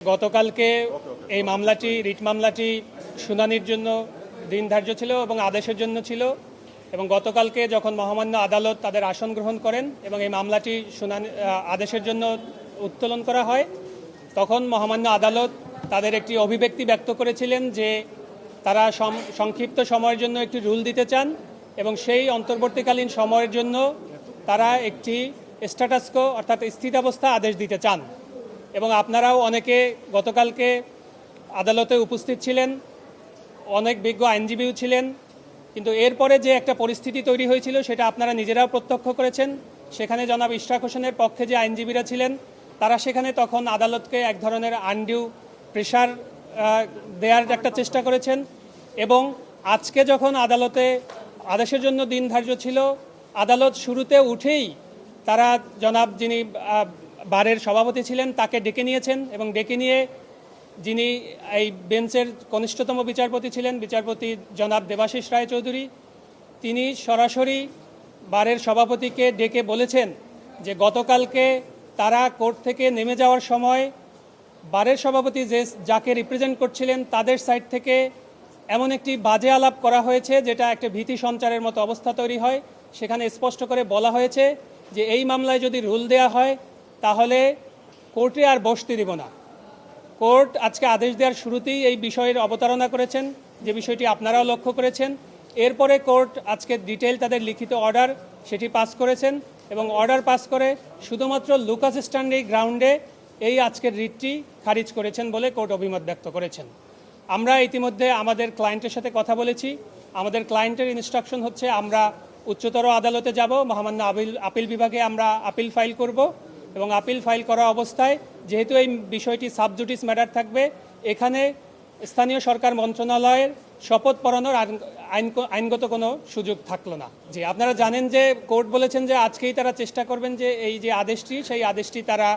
গতকালকে এই মামলাটি রিট মামলাটি শুনানির জন্য দিন ধার্য ছিল এবং আদেশের জন্য ছিল এবং গতকালকে যখন মহামান্য আদালত তাদের আসন গ্রহণ করেন এবং এই মামলাটি আদেশের জন্য উত্তোলন করা হয় তখন মহামান্য আদালত তাদের একটি অভিব্যক্তি ব্যক্ত করেছিলেন যে তারা সংক্ষিপ্ত সময়ের জন্য একটি রুল দিতে চান এবং সেই অন্তর্বর্তীকালীন সময়ের জন্য তারা একটি স্ট্যাটাসকো অর্থাৎ স্থিতাবস্থা আদেশ দিতে চান। এবং আপনারাও অনেকে গতকালকে আদালতে উপস্থিত ছিলেন, অনেক বিজ্ঞ আইনজীবীও ছিলেন, কিন্তু এরপরে যে একটা পরিস্থিতি তৈরি হয়েছিল সেটা আপনারা নিজেরাও প্রত্যক্ষ করেছেন। সেখানে জনাব ইশরাক হোসেনের পক্ষে যে আইনজীবীরা ছিলেন তারা সেখানে তখন আদালতকে এক ধরনের আনডিউ প্রেশার দেওয়ার একটা চেষ্টা করেছেন এবং আজকে যখন আদালতে আদেশের জন্য দিন ধার্য ছিল আদালত শুরুতে উঠেই তারা জনাব যিনি বারের সভাপতি ছিলেন তাকে ডেকে নিয়েছেন এবং ডেকে নিয়ে যিনি এই বেঞ্চের কনিষ্ঠতম বিচারপতি ছিলেন বিচারপতি জনাব দেবাশিস রায়চৌধুরী, তিনি সরাসরি বারের সভাপতিকে ডেকে বলেছেন যে গতকালকে তারা কোর্ট থেকে নেমে যাওয়ার সময় বারের সভাপতি যাকে রিপ্রেজেন্ট করছিলেন তাদের সাইড থেকে এমন একটি বাজে আলাপ করা হয়েছে যেটা একটা ভীতি সঞ্চারের মতো অবস্থা তৈরি হয়। সেখানে স্পষ্ট করে বলা হয়েছে যে এই মামলায় যদি রুল দেয়া হয় তাহলে কোর্টে আর বসতে দিব না। কোর্ট আজকে আদেশ দেওয়ার শুরুতেই এই বিষয়ের অবতারণা করেছেন, যে বিষয়টি আপনারাও লক্ষ্য করেছেন। এরপরে কোর্ট আজকে ডিটেইল তাদের লিখিত অর্ডার সেটি পাস করেছেন এবং অর্ডার পাস করে শুধুমাত্র লুকাস স্ট্যান্ডি গ্রাউন্ডে এই আজকের রিটটি খারিজ করেছেন বলে কোর্ট অভিমত ব্যক্ত করেছেন। আমরা ইতিমধ্যে আমাদের ক্লায়েন্টের সাথে কথা বলেছি। আমাদের ক্লায়েন্টের ইনস্ট্রাকশন হচ্ছে আমরা উচ্চতর আদালতে যাব, মহামান্য আপিল বিভাগে আমরা আপিল ফাইল করব এবং আপিল ফাইল করা অবস্থায় যেহেতু এই বিষয়টি সাবজুডিস ম্যাটার থাকবে, এখানে স্থানীয় সরকার মন্ত্রণালয়ের শপথ পড়ানোর আইনগত কোনো সুযোগ থাকলো না। জি, আপনারা জানেন যে কোর্ট বলেছেন যে আজকেই তারা চেষ্টা করবেন যে এই যে আদেশটি সেই আদেশটি তারা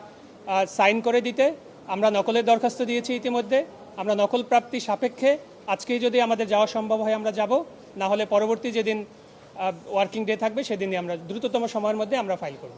সাইন করে দিতে। আমরা নকলের দরখাস্ত দিয়েছি ইতিমধ্যে। আমরা নকল প্রাপ্তি সাপেক্ষে আজকেই যদি আমাদের যাওয়া সম্ভব হয় আমরা যাব, না হলে পরবর্তী যেদিন ওয়ার্কিং ডে থাকবে সেদিনই আমরা দ্রুততম সময়ের মধ্যে আমরা ফাইল করব।